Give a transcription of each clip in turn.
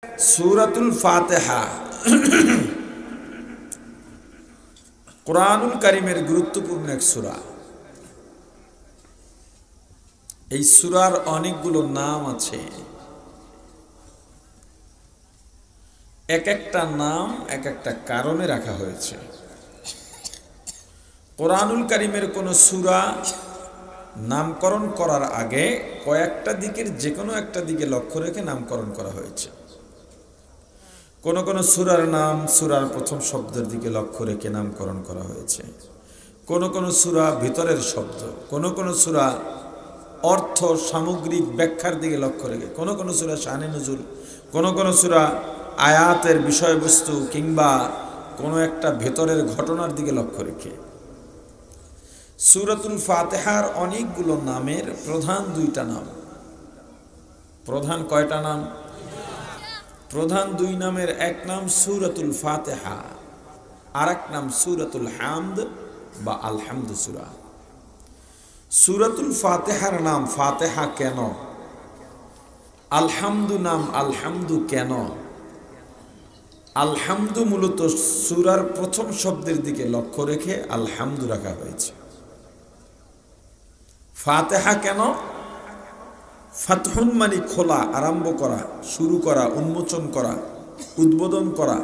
सूरतुल फातिहा कुरानुल कारिमेर गुरुत्वपूर्ण एक सूरा। এই সূরার অনেকগুলো নাম আছে। এক একটা নাম এক একটা কারণে রাখা হয়েছে। কুরআনুল কারীমের কোন সূরা নামকরণ করার আগে কয়েকটা দিকের যে কোনো একটা দিকে লক্ষ্য রেখে নামকরণ করা হয়েছে। কোন কোন সূরার নাম সূরার প্রথম শব্দের দিকে লক্ষ্য রেখে নামকরণ করা হয়েছে। কোন কোন সূরা ভিতরের শব্দ, কোন কোন সূরা অর্থ সামগ্রিক ব্যাখ্যার দিকে লক্ষ্য রেখে, কোন কোন সূরা শানে নুজুল, কোন কোন সূরা আয়াতের বিষয়বস্তু কিংবা কোন একটা ভেতরের ঘটনার দিকে লক্ষ্য রেখে। সূরাতুল ফাতিহার অনেকগুলো নামের প্রধান দুইটা নাম। প্রধান কয়টা নাম? প্রধান দুই নামের এক নাম সূরাতুল ফাতিহা, আর এক নাম সূরাতুল হামদ বা আলহামদ সূরা। সূরাতুল ফাতিহার নাম ফাতিহা কেন? আলহামদু নাম আলহামদু কেন? আলহামদু মূলত সূরার প্রথম শব্দের দিকে লক্ষ্য রেখে আলহামদু রাখা হয়েছে। ফাতিহা কেন? ফাতহুন মানে খোলা, আরম্ভ করা, শুরু করা, উন্মোচন করা, উদ্বোধন করা।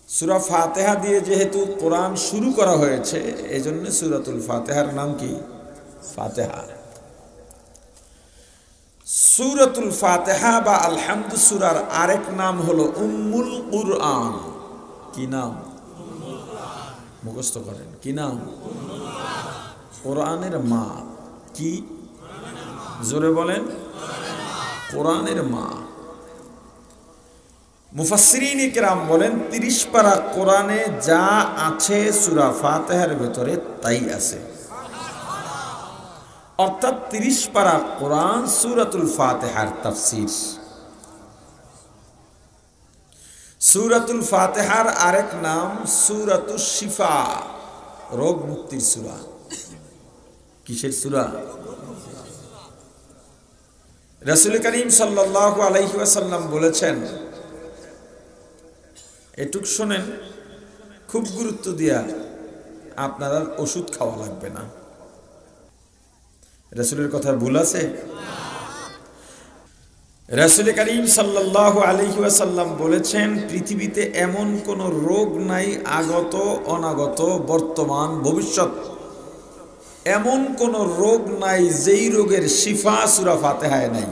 সূরা ফাতিহা দিয়ে যেহেতু কোরআন শুরু করা হয়েছে, এজন্য সূরাতুল ফাতিহার নাম কি? ফাতিহা। সূরাতুল ফাতিহা বা আলহামদু সূরার আরেক নাম হলো উম্মুল কুরআন। কি নাম? মুখস্থ করেন, কি নাম? কোরআনের মা। কি? জোরে বলেন, কোরআনের মা। মুফাসসিরিন ইকরাম বলেন ৩০ পারা কোরআনে যা আছে সূরা ফাতিহার ভিতরে তাই আছে। অর্থাৎ ৩০ পারা কোরআন সূরাতুল ফাতিহার তাফসীর। সূরাতুল ফাতিহার আরেক নাম সূরাতুশ শিফা, রোগ মুক্তির সূরা। কিসের সূরা? রাসূল করিম সাল্লাল্লাহু আলাইহি ওয়াসাল্লাম বলেছেন, এটুক শোনেন, খুব গুরুত্ব দিয়া আপনার আর ওষুধ খাওয়া লাগবে না। রাসূলের কথা ভুল আছে? রাসূল করিম সাল্লাল্লাহু আলাইহি ওয়াসাল্লাম বলেছেন, পৃথিবীতে এমন কোন রোগ নাই, আগত অনাগত বর্তমান ভবিষ্যৎ, এমন কোন রোগ নাই যেই রোগের শিফা সূরা ফাতিহায় নাই।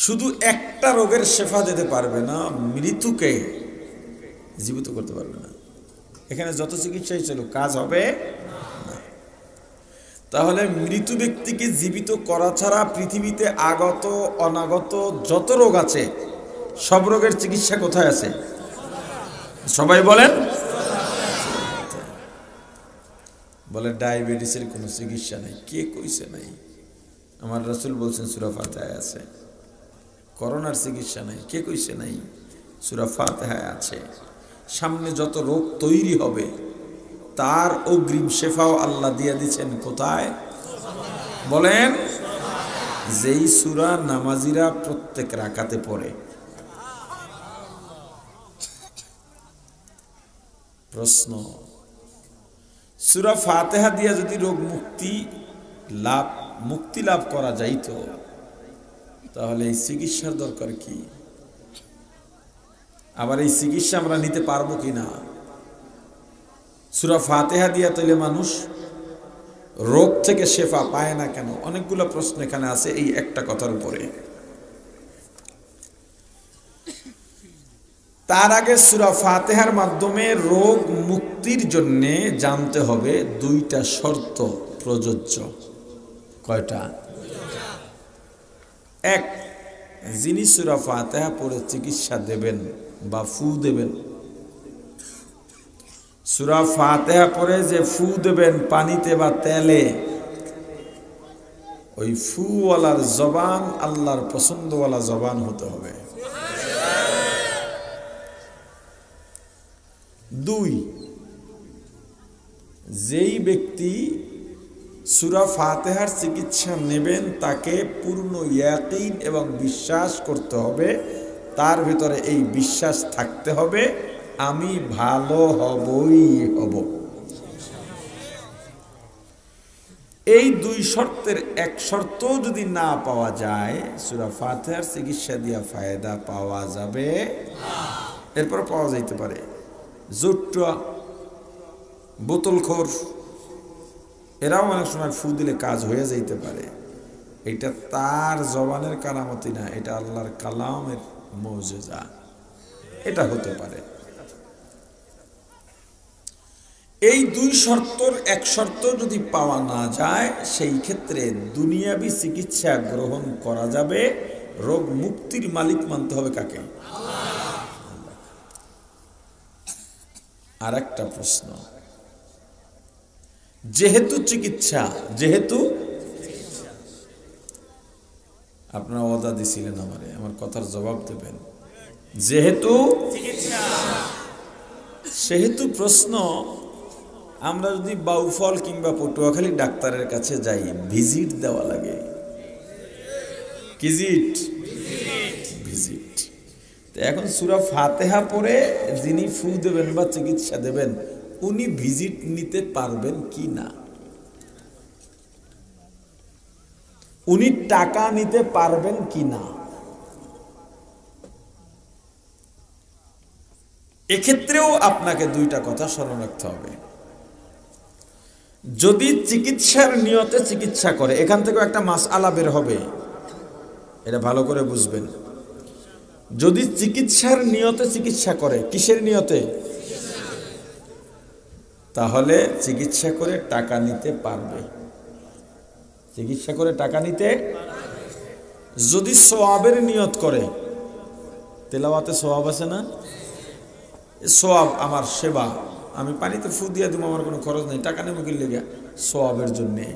শুধু একটা রোগের শেফা দিতে পারবে না, মৃত্যুকে জীবিত করতে পারবে না। এখানে যত চিকিৎসাই চলুক কাজ হবে না। তাহলে মৃত ব্যক্তিকে জীবিত করা ছাড়া পৃথিবীতে আগত অনাগত যত রোগ আছে সব রোগের চিকিৎসা কোথায় আছে? সবাই বলেন। বলে ডায়াবেটিসের কোনো চিকিৎসা নাই। কে কইছে নাই? আমার রাসূল বলছেন সূরা ফাতিহায় আছে। করোনার চিকিৎসা নাই। কে কইছে নাই? সূরা ফাতিহায় আছে। সামনে যত রোগ তৈরি হবে তার অগ্রিম শেফাও আল্লাহ দিয়ে দিচ্ছেন কোথায়? বলেন। যেই সূরা নামাজিরা প্রত্যেক রাকাতে পড়ে। প্রশ্ন, সূরা ফাতিহা দিয়ে যদি রোগ মুক্তি লাভ করা যাইতো, তাহলে এই চিকিৎসার দরকার কি? আবার এই চিকিৎসা আমরা নিতে পারবো কিনা? সূরা ফাতিহা দিয়া তাইলে মানুষ রোগ থেকে শেফা পায় না কেন? অনেকগুলো প্রশ্ন এখানে আছে এই একটা কথার উপরে। তার আগে সূরা ফাতিহার মাধ্যমে রোগ মুক্তির জন্য জানতে হবে দুইটা শর্ত প্রযোজ্য। কয়টা? এক, যিনি সূরা ফাতিহা পড়ে চিকিৎসা দেবেন বা ফু দেবেন, সূরা ফাতিহা পড়ে যে ফু দেবেন পানিতে বা তেলে, ওই ফুওয়ালার জবান আল্লাহর পছন্দওয়ালা জবান হতে হবে। দুই, যেই ব্যক্তি সূরা ফাতিহার চিকিৎসা নেবেন তাকে পূর্ণ ইয়াকিন এবং বিশ্বাস করতে হবে, তার ভিতরে এই বিশ্বাস থাকতে হবে আমি ভালো হবই হব। এই দুই শর্তের এক শর্ত যদি না পাওয়া যায় সূরা ফাতিহার চিকিৎসা দিয়া ফায়দা পাওয়া যাবে এরপর পাওয়া যাইতে পারে জুট্টা বোতলখোর, এরাও অনেক সময় ফু দিলে কাজ হয়ে যাইতে পারে। এটা তার জবানের কালামতি না, এটা আল্লাহর কালামের মুজিজা, এটা হতে পারে। এই দুই শর্তর এক শর্ত যদি পাওয়া না যায় সেই ক্ষেত্রে দুনিয়াবি চিকিৎসা গ্রহণ করা যাবে। রোগ মুক্তির মালিক মানতে হবে কাকে? আর একটা প্রশ্ন, যেহেতু চিকিৎসা, যেহেতু আপনারা ওয়াদা দিছিলেন আমারে, আমার কথার জবাব দেবেন, যেহেতু চিকিৎসা সেহেতু প্রশ্ন, আমরা যদি বাউফল কিংবা পটুয়াখালী ডাক্তারের কাছে যাই ভিজিট দেওয়া লাগে, ভিজিট। এখন সূরা ফাতিহা পড়ে যিনি ফু দেবেন বা চিকিৎসা দেবেন উনি ভিজিট নিতে পারবেন কি না? উনি টাকা নিতে পারবেন কি না? এক্ষেত্রেও আপনাকে দুইটা কথা স্মরণ রাখতে হবে। যদি চিকিৎসার নিয়তে চিকিৎসা করে, এখান থেকেও একটা মাসআলা বের হবে, এটা ভালো করে বুঝবেন। যদি চিকিৎসার নিয়তে চিকিৎসা করে, কিসের নিয়তে? তাহলে চিকিৎসা করে টাকা নিতে পারবে, চিকিৎসা করে টাকা নিতে। যদি সওয়াবের নিয়ত করে, তেলাওয়াতে সওয়াব আছে না, সওয়াব আমার সেবা, আমি পানিতে ফু দিয়ে দিব, আমার কোনো খরচ নেই, টাকা নেব কি লেগে? সওয়াবের জন্যে,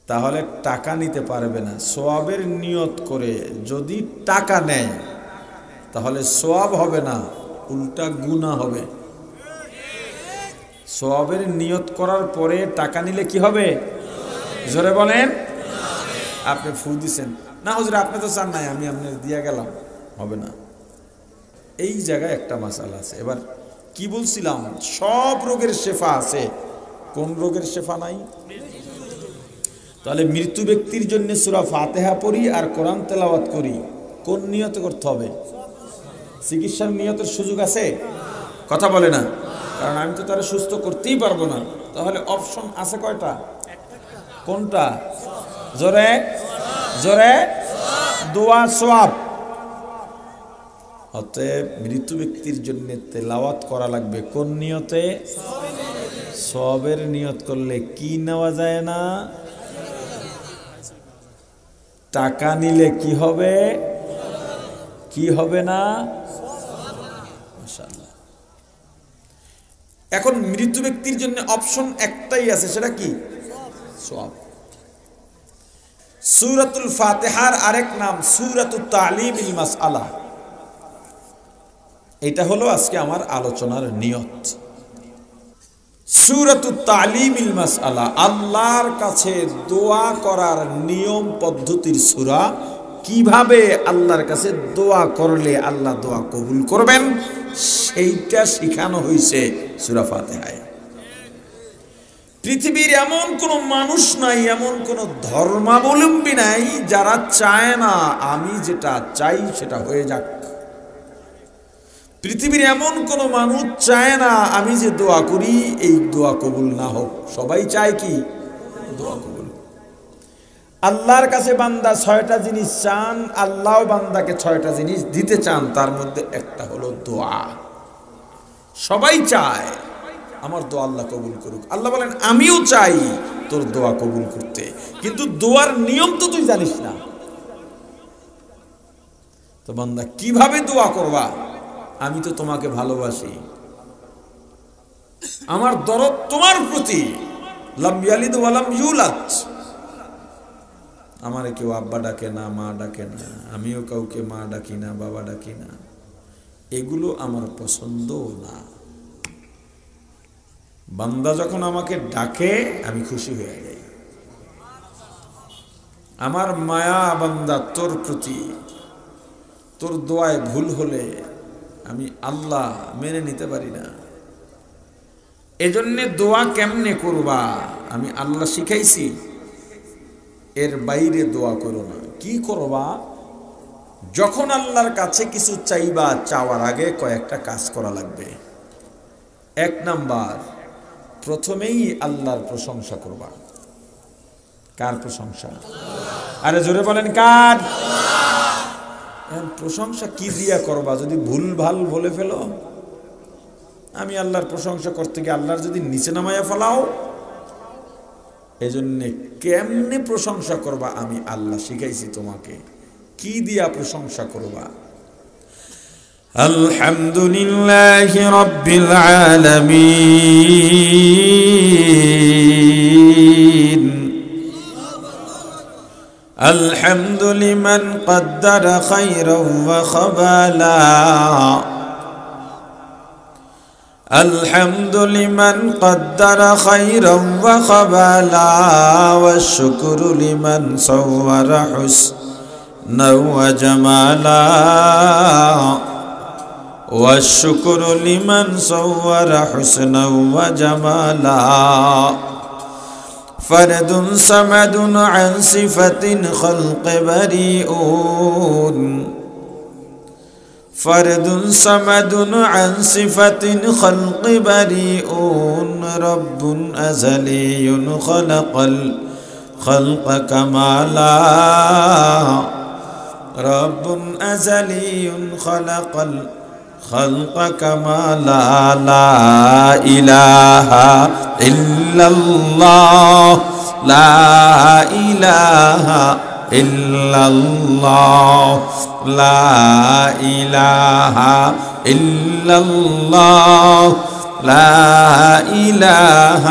তাহলে টাকা নিতে পারবে না। সওয়াবের নিয়ত করে যদি টাকা নেয় তাহলে সওয়াব হবে না, উল্টা গুনাহ হবে। সওয়াবের নিয়ত করার পরে টাকা নিলে কি হবে? জোরে বলেন। আপনি ফু দিছেন, না হুজুর আপনি তো চান নাই, আমি আপনার দিয়া গেলাম, হবে না। এই জায়গায় একটা মাসালা আছে। এবার কি বলছিলাম, সব রোগের শেফা আছে, কোন রোগের শেফা নাই? তাহলে মৃত্যু ব্যক্তির জন্য সূরা ফাতিহা পড়ি আর কোরআন তেলাওয়াত করি, কোন নিয়তে করতে হবে? চিকিৎসার নিয়তের সুযোগ আছে? কথা বলে না, কারণ আমি তো তারা সুস্থ করতেই পারবো না। তাহলে অপশন আছে কয়টা? কোনটা? জোরে জোরে, দোয়া সওয়াব। অতএব মৃত্যু ব্যক্তির জন্য তেলাওয়াত করা লাগবে কোন নিয়তে? সওয়াবের নিয়ত করলে কি নেওয়া যায় না? টাকা নিলে কি হবে? কি হবে না? মাশাআল্লাহ। এখন মৃত্যু ব্যক্তির জন্য অপশন একটাই আছে, সেটা কি? সওয়াব। সূরাতুল ফাতিহার আরেক নাম সূরাতুত তালিমিল মাসআলা। এটা হলো আজকে আমার আলোচনার নিয়ত। সূরাতুত তালিমিল মাসআলা, আল্লাহর কাছে দোয়া করার নিয়ম পদ্ধতির সূরা। কিভাবে আল্লাহর কাছে দোয়া করলে আল্লাহ দোয়া কবুল করবেন সেইটা শেখানো হয়েছে সূরা ফাতিহায়। পৃথিবীর এমন কোন মানুষ নাই, এমন কোন ধর্মাবলম্বী নাই যারা চায় না আমি যেটা চাই সেটা হয়ে যাক। পৃথিবীর এমন কোন মানুষ চায় না আমি যে দোয়া করি এই দোয়া কবুল না হোক। সবাই চায় কি? দোয়া কবুল। আল্লাহর কাছে বান্দা 6টা জিনিস চান, আল্লাহ বান্দাকে 6টা জিনিস দিতে চান, তার মধ্যে একটা হলো দোয়া। সবাই চায় আমার দোয়া আল্লাহ কবুল করুক। আল্লাহ বলেন আমিও চাই তোর দোয়া কবুল করতে, কিন্তু দোয়ার নিয়ম তো তুই জানিস না। তো বান্দা কিভাবে দোয়া করবা? আমি তো তোমাকে ভালোবাসি, আমার দরদ তোমার প্রতি। লাম ইয়ালিদ ওয়া লাম ইউলাদ, আমারে কেউ আব্বা ডাকে না, মা ডাকে না, আমিও কাউকে মা ডাকি না, বাবা ডাকি না, এগুলো আমার পছন্দ না। বান্দা যখন আমাকে ডাকে আমি খুশি হয়ে যাই। আমার মায়া বান্দা তোর প্রতি, তোর দোয়ায় ভুল হলে আমি আল্লাহ মেনে নিতে পারি না। এজন্যে দোয়া কেমনে করবা আমি আল্লাহ শিখাইছি, এর বাইরে দোয়া করো না। কি করবা? যখন আল্লাহর কাছে কিছু চাইবা, চাওয়ার আগে কয়েকটা কাজ করা লাগবে। এক নাম্বার, প্রথমেই আল্লাহর প্রশংসা করবা। কার প্রশংসা? আরে জোরে বলেন কার? প্রশংসা কি দিয়া করবা? যদি ভুল ভাল বলে ফেলো, আমি আল্লাহর প্রশংসা করতে গিয়ে আল্লাহর যদি নিচে নামাইয়া ফেলাও, এজন্য কেমনে প্রশংসা করবা আমি আল্লাহ শিখাইছি তোমাকে। কি দিয়া প্রশংসা করবা? আলহামদুলিল্লাহি রাব্বিল আলামিন, আলহামদু লিমান কদ্দারা খায়রান ওয়া খাবালা, الحمد لمن قدر خيرا وخبالا، والشكر لمن صور حسنا وجمالا، والشكر لمن صور حسنا وجمالا، فرد صمد عن صفة خلق بريئون، فرد صمد عن صفة خلق بريئون، رب أزلي خلق الخلق كمالا، رب أزلي خلق الخلق كمالا، لا إله إلا الله، لا إله إلا الله، لا إله إلا الله، لا إله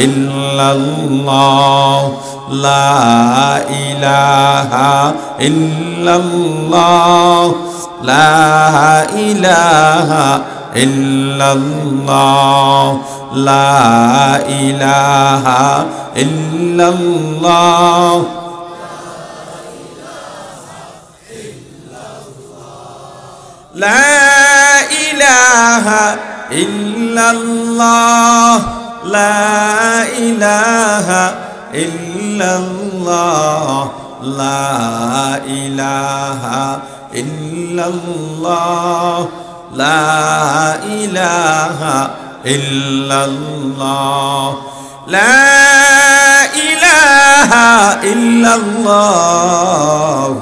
إلا الله، لا إله إلا الله، لا إله إلا الله، لا إله إلا الله، لا إله إلا الله، لا إله إلا الله، لا إله إلا الله، لا إله إلا الله، لا إله إلا الله،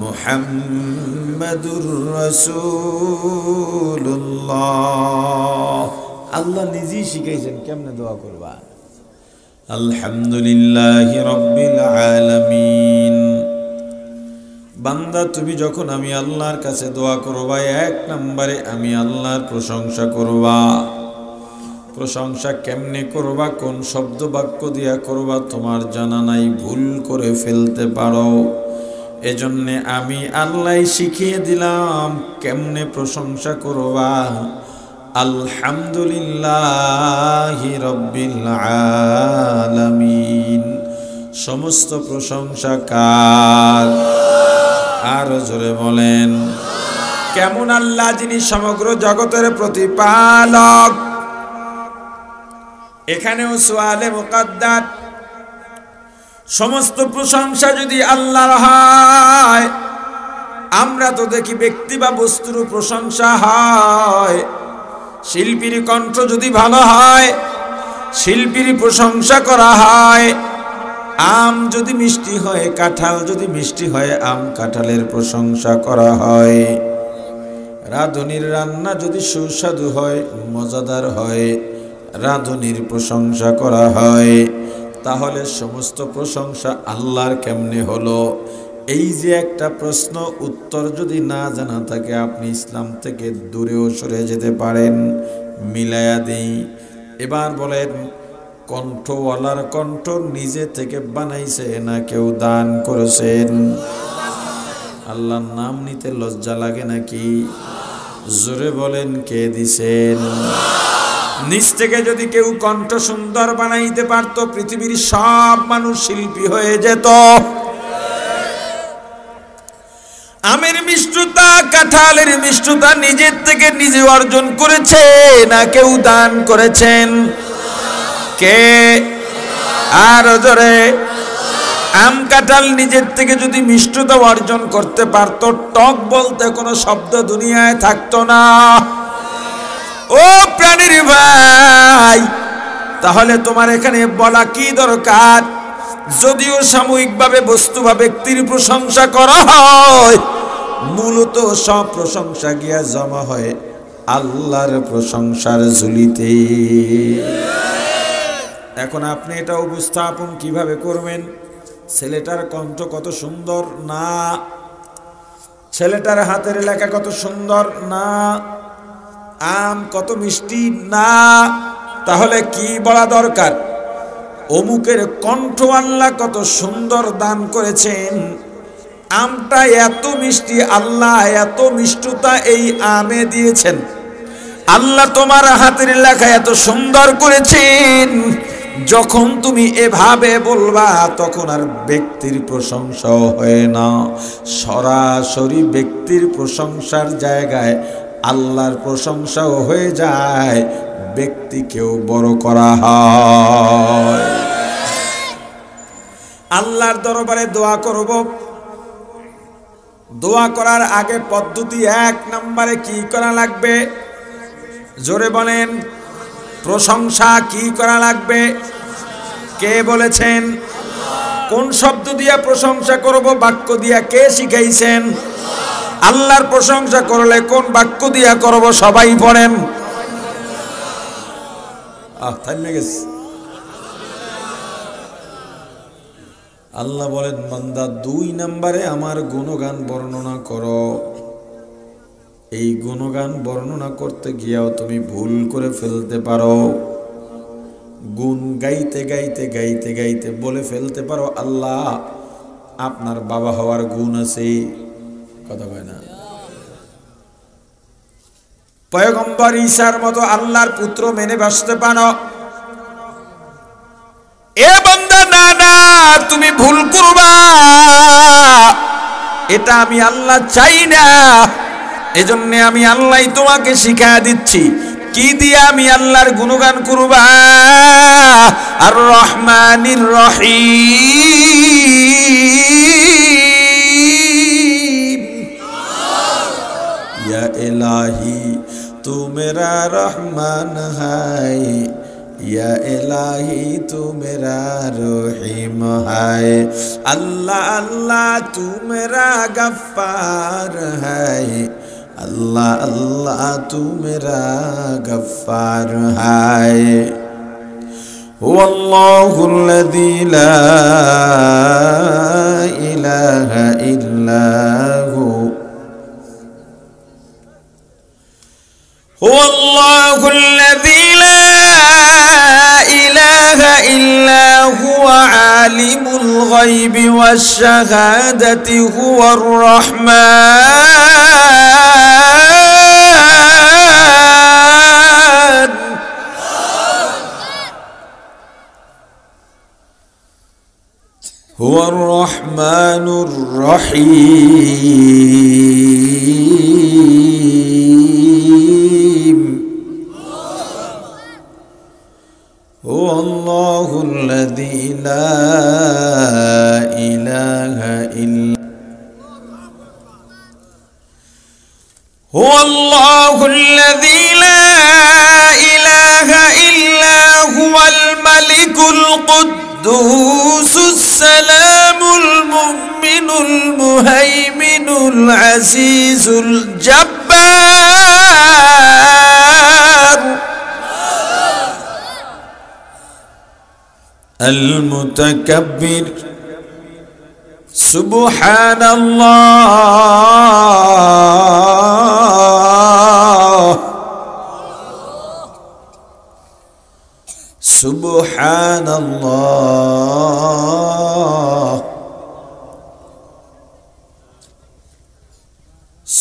মুহাম্মাদুর রাসূলুল্লাহ। আল্লাহ নিজেই শিখাইছেন কেমনে দোয়া করবা। আলহামদুলিল্লাহি রাব্বিল আলামিন। বান্দা তুমি যখন আমি আল্লাহর কাছে দোয়া করবা, এক নম্বরে আমি আল্লাহর প্রশংসা করবা। প্রশংসা কেমনে করবা, কোন শব্দ বাক্য দিয়া করবা তোমার জানা নাই, ভুল করে ফেলতে পারো। এজন্য আমি আল্লাহ শিখিয়ে দিলাম কেমনে প্রশংসা করবা। আলহামদুলিল্লাহি রাব্বিল আলামিন। সমস্ত প্রশংসা কার? আর জোরে বলেন কেমন আল্লাহ, যিনি সমগ্র জগতের প্রতিপালক। এখানেও সুআলে মুকাদ্দার, সমস্ত প্রশংসা যদি আল্লাহর হয়, আমরা তো দেখি ব্যক্তি বা বস্তুর প্রশংসা হয়। শিল্পীর কণ্ঠ যদি ভালো হয়, শিল্পীর প্রশংসা করা হয়। আম যদি মিষ্টি হয়, কাঁঠাল যদি মিষ্টি হয়, আম কাঁঠালের প্রশংসা করা হয়। রাঁধুনির রান্না যদি সুস্বাদু হয়, মজাদার হয়, রাঁধুনির প্রশংসা করা হয়। তাহলে সমস্ত প্রশংসা আল্লাহর কেমনে হলো? এই যে একটা প্রশ্ন, উত্তর যদি না জানা থাকে আপনি ইসলাম থেকে দূরেও সরে যেতে পারেন। মিলায়া দেই। এবার বলেন, কণ্ঠওয়ালার কণ্ঠ নিজে থেকে বানাইছে না কেউ দান করেছেন? আল্লাহর নাম নিতে লজ্জা লাগে নাকি? জোরে বলেন কে দিছেন? নিজ থেকে যদি কেউ কণ্ঠ সুন্দর বানাইতে পারতো পৃথিবীর সব মানুষ শিল্পী হয়ে যেত। আমের মিষ্টতা, কাঁঠালের মিষ্টতা নিজের থেকে নিজে অর্জন করেছে না কেউ দান করেছেন? কে? আর জোরে। আম কাঁঠাল নিজের থেকে যদি মিষ্টতা অর্জন করতে পারত, টক বলতে কোনো শব্দ দুনিয়ায় থাকতো না। ও প্রাণীর ভাই, তাহলে তোমার এখানে বলা কি দরকার? যদিও সাময়িকভাবে বস্তু বা ব্যক্তির প্রশংসা করা হয়, মূলত সব প্রশংসা গিয়া জমা হয় আল্লাহর প্রশংসার ঝুলিতে। এখন আপনি এটা উপস্থাপন কিভাবে করবেন? ছেলেটার কণ্ঠ কত সুন্দর না, ছেলেটার হাতের লেখা কত সুন্দর না, আম কত মিষ্টি না, তাহলে কি বলা দরকার? অমুকের কণ্ঠ আল্লাহ কত সুন্দর দান করেছেন, আমটা এত মিষ্টি, আল্লাহ এত মিষ্টতা এই আমে দিয়েছেন, আল্লাহ তোমার হাতের লেখা এত সুন্দর করেছেন। যখন তুমি এভাবে বলবা তখন আর ব্যক্তির প্রশংসাও হয় না, সরাসরি ব্যক্তির প্রশংসার জায়গায় আল্লাহর প্রশংসাও হয়ে যায়, ব্যক্তিকেও বড় করা হয়। আল্লাহর দরবারে দোয়া করব, দোয়া করার আগে পদ্ধতি 1 নম্বরে কি করা লাগবে? জোরে বলেন, প্রশংসা কি করা লাগবে? কে বলেছেন? কোন শব্দ দিয়া প্রশংসা করব? বাক্য দিয়া। কে শিখাইছেন? আল্লাহর প্রশংসা করলে কোন বাক্য দিয়া করব? সবাই পড়েন। থামে গেছে। আল্লাহ বলেন, বান্দা 2 নম্বরে আমার গুণগান বর্ণনা করো। এই গুণগান বর্ণনা করতে গিয়েও তুমি ভুল করে ফেলতে পারো। গুণ গাইতে গাইতে গাইতে গাইতে বলে ফেলতে পারো, আল্লাহ আপনার বাবা হওয়ার গুণ আছে। কথা কয় না? পয়গম্বর ঈসার মতো আল্লাহর পুত্র মেনে বাঁচতে পারো। এ বান্দা, না না, তুমি ভুল করবা, এটা আমি আল্লাহ চাই না। এজন্য আমি আল্লাহ তোমাকে শিখায়া দিচ্ছি কি দিয়া আমি আল্লাহর গুণগান করবা। আর রহমানির রহিম, ইয়া ইলাহি তু মেরা রহমান হায়, या इलाही तू मेरा रहीम है। अल्लाह अल्लाह तू मेरा गफ्फार है, अल्लाह अल्लाह तू मेरा गफ्फार है। हुवल्लाहुल्लज़ी ला इलाहा इल्ला हु, हुवल्लाहुल्लज़ी ला इलाहा इल्ला हुवा आलिमुल गैबि वश्शहादति हुवर रहमान। हुवर रहमानुर रहीम। هو الله الذي لا إله إلا هو الله الذي لا إله إلا هو الملك القدوس السلام المؤمن المهيمن العزيز الجبار المتكبر سبحان الله سبحان الله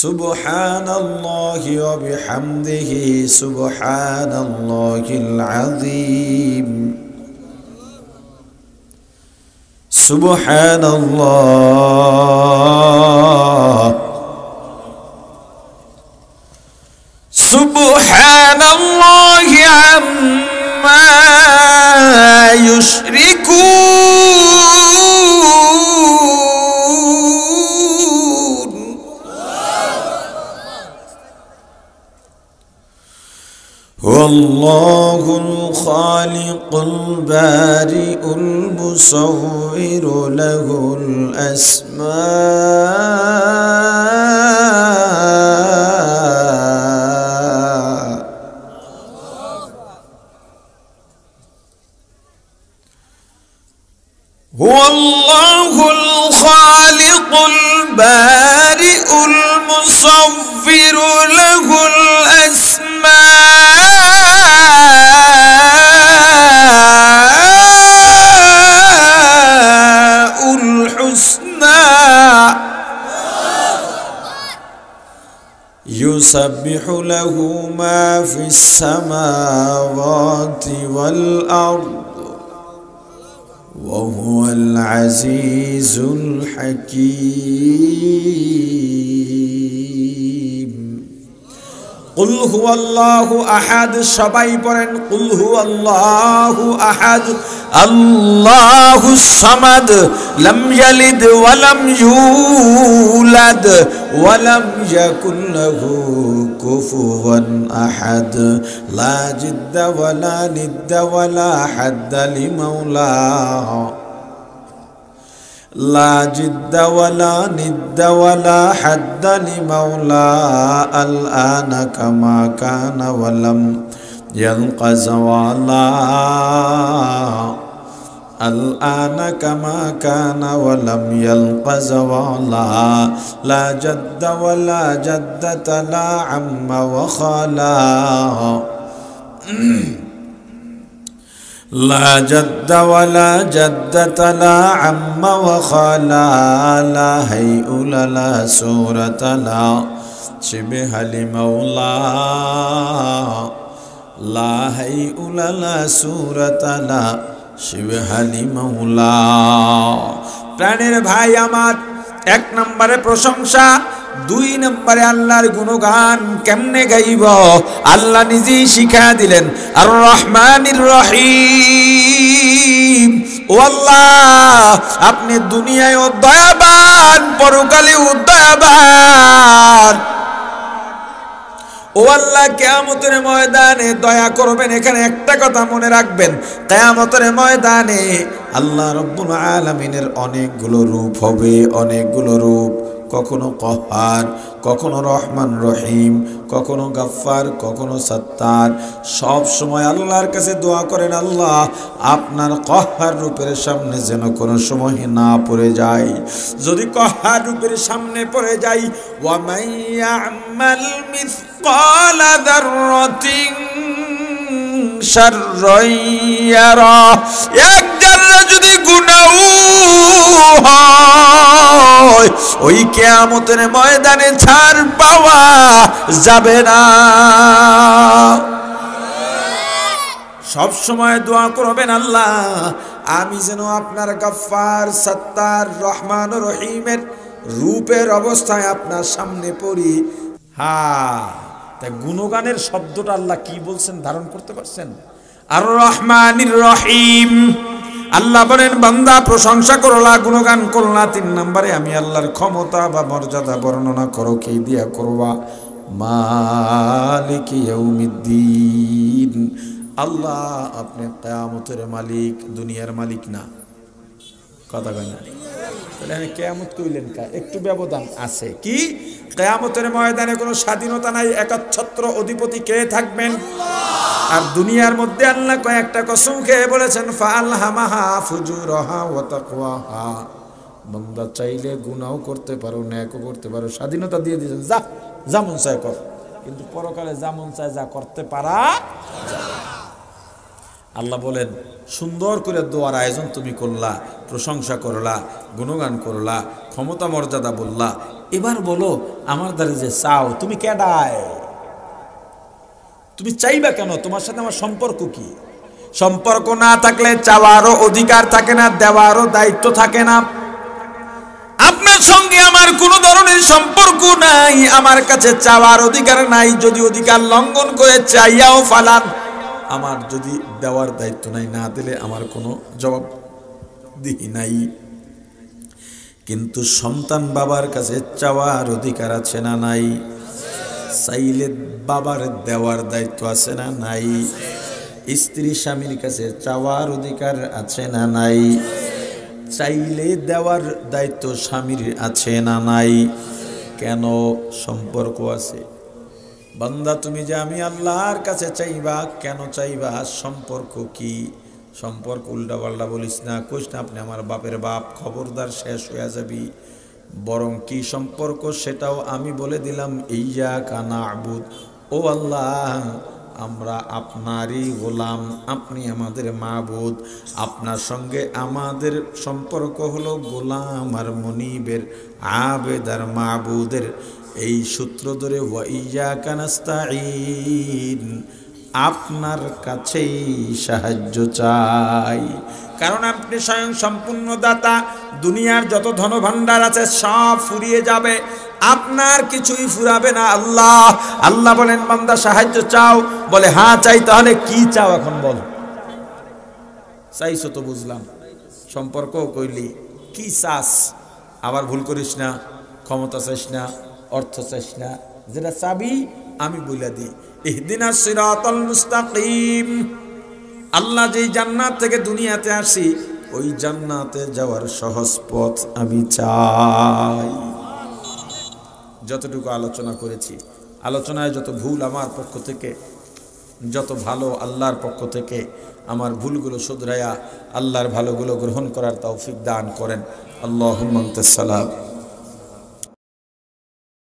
সুবহানাল্লাহি ওয়া বিহামদিহি সুবহানাল্লাহিল আযীম সুবহানাল্লাহ সুবহানাল্লাহি আম্মা ইউশরিকুন হুয়াল্লাহুল খালিকুল বারিউল মুসাউউরু লাহুল هو الله الخالق البارئ المصور له الأسماء الحسنى يسبح له ما في السماوات والأرض وهو العزيز الحكيم قل هو الله أحد সবাই পড়েন قل هو الله أحد الله الصمد لم يلد ولم يولد ولم يكن له كفوا أحد لا جد ولا ند ولا حد لمولاه لا جد ولا ند ولا حد لمولاه الآن كما كان ولم يلق زوالا الآن كما كان ولم يلق زوالا لا جد ولا جدة لا عم وخالا لا جد ولا جدة لا عم وخالا لا هيئ لا سورة لا شبه لمولاه لا هيئ لا سورة لا شبه لمولاه প্রাণের ভাই আমার এক নম্বরে প্রশংসা দুই নম্বরে আল্লাহর গুণগান কেমনে গাইব আল্লাহ নিজেই শিখা দিলেন আর রহমানির রহিম ও আল্লাহ আপনি দুনিয়ায় দয়াবান পরকালে দয়াবান ও আল্লাহ কিয়ামতের ময়দানে দয়া করবেন এখানে একটা কথা মনে রাখবেন কিয়ামতের ময়দানে আল্লাহ রাব্বুল আলামিনের অনেকগুলো রূপ হবে অনেকগুলো রূপ কখনো কহার কখনো রহমান রহিম কখনো গাফফার কখনো সত্তার সব সময় আল্লাহর কাছে দোয়া করেন আল্লাহ আপনার কহার রূপের সামনে যেন কোনো সময় না পড়ে যায় যদি কহার রূপের সামনে পড়ে যাই ওয়া মাইয়ামাল মিসকালা যাররাতিন শাররান ইয়ারা এক যারা যদি গুনাহ হয় ওই কিয়ামতের ময়দানে ছাড় পাওয়া যাবে না সব সময় দোয়া করবেন আল্লাহ আমি যেন আপনার গফফার সত্তার রহমান ও রহিমের রূপের অবস্থায় আপনার সামনে পড়ি হ্যাঁ তাই গুণগানের শব্দটা আল্লাহ কি বলছেন ধারণ করতে পারছেন আর রহমানির রহিম আল্লাহ বলেন বান্দা প্রশংসা করলা গুণগান করলা তিন নম্বরে আমি আল্লাহর ক্ষমতা বা মর্যাদা বর্ণনা করো কি দিয়া করবা মালিক ইয়াউমিদ্দিন আল্লাহ আপনি কিয়ামতের মালিক দুনিয়ার মালিক না কথা কয় না তাহলে আমি কিয়ামত কইলেন কা একটু ব্যবধান আছে কি কিয়ামতের ময়দানে কোনো স্বাধীনতা নাই একচ্ছত্র অধিপতি কে থাকবেন আর দুনিয়ার মধ্যে আল্লাহ কয়েকটা কসম খেয়ে বলেছেন ফাআলহামাহা ফুজুরাহা ওয়া তাকওয়াহা বান্দা চাইলে গুনাহও করতে পারো নেকও করতে পারো স্বাধীনতা দিয়ে দিয়েছেন যা যেমন চায় কর কিন্তু পরকালে যেমন চায় যা করতে পারা আল্লাহ বলেন, সুন্দর করে দোয়ার আয়োজন তুমি করলা, প্রশংসা করলা, গুণগান করলা, ক্ষমতা মর্যাদা বললা, এবার বলো আমার দ্বারা যে চাও তুমি কেডায়, তুমি চাইবা কেন, তোমার সাথে আমার সম্পর্ক কি? সম্পর্ক না থাকলে চাওয়ারও অধিকার থাকে না, দেওয়ারও দায়িত্ব থাকে না। আপনার সঙ্গে আমার কোনো ধরনের সম্পর্ক নাই, আমার কাছে চাওয়ার অধিকার নাই। যদি অধিকার লঙ্ঘন করে চাইয়াও ফালান, আমার যদি দেওয়ার দায়িত্ব নাই, না দিলে আমার কোনো জবাব দিই নাই। কিন্তু সন্তান বাবার কাছে চাওয়ার অধিকার আছে না নাই? চাইলে বাবার দেওয়ার দায়িত্ব আছে না নাই? স্ত্রী স্বামীর কাছে চাওয়ার অধিকার আছে না নাই? চাইলে দেওয়ার দায়িত্ব স্বামীর আছে না নাই? কেন? সম্পর্ক আছে। বান্দা তুমি যে আমি আল্লাহর কাছে চাইবা, কেন চাইবা? সম্পর্ক কি? সম্পর্ক উল্টা পাল্টা বলিস না, কইস না আপনি আমার বাপের বাপ, খবরদার শেষ হয়ে যাবি। বরং কি সম্পর্ক সেটাও আমি বলে দিলাম, ইয়্যাকা না'বুদ, ও আল্লাহ আমরা আপনারই গোলাম, আপনি আমাদের মাবুদ। আপনার সঙ্গে আমাদের সম্পর্ক হলো গোলাম আর মনিবের, আবেদ আর মাবুদের। এই সূত্র ধরে ওয়া ইয়্যাকা নাস্তাঈন, আপনার কাছেই সাহায্য চাই। কারণ আপনি স্বয়ং সম্পূর্ণ দাতা। দুনিয়ার যত ধনভাণ্ডার আছে সব ফুরিয়ে যাবে, আপনার কিছুই ফুরাবে না। আল্লাহ আল্লাহ বলেন, বান্দা সাহায্য চাও? বলে হ্যাঁ চাই। তাহলে কি চাও এখন বল? চাইছো তো বুঝলাম, সম্পর্ক কইলি, কি চাস? আবার ভুল করিস না, ক্ষমতা চাইস না, অর্থ চাইস না, যেটা চাবি আমি বলে দিই, ইহদিনাস সিরাতাল মুস্তাকিম। আল্লাহ যেই জান্নাত থেকে দুনিয়াতে আসি, ওই জান্নাতে যাওয়ার সহজ পথ আমি চাই। যতটুকু আলোচনা করেছি, আলোচনায় যত ভুল আমার পক্ষ থেকে, যত ভালো আল্লাহর পক্ষ থেকে, আমার ভুলগুলো শুধরাইয়া আল্লাহর ভালোগুলো গ্রহণ করার তৌফিক দান করেন। আল্লাহুম্মা আনতাস সালাম।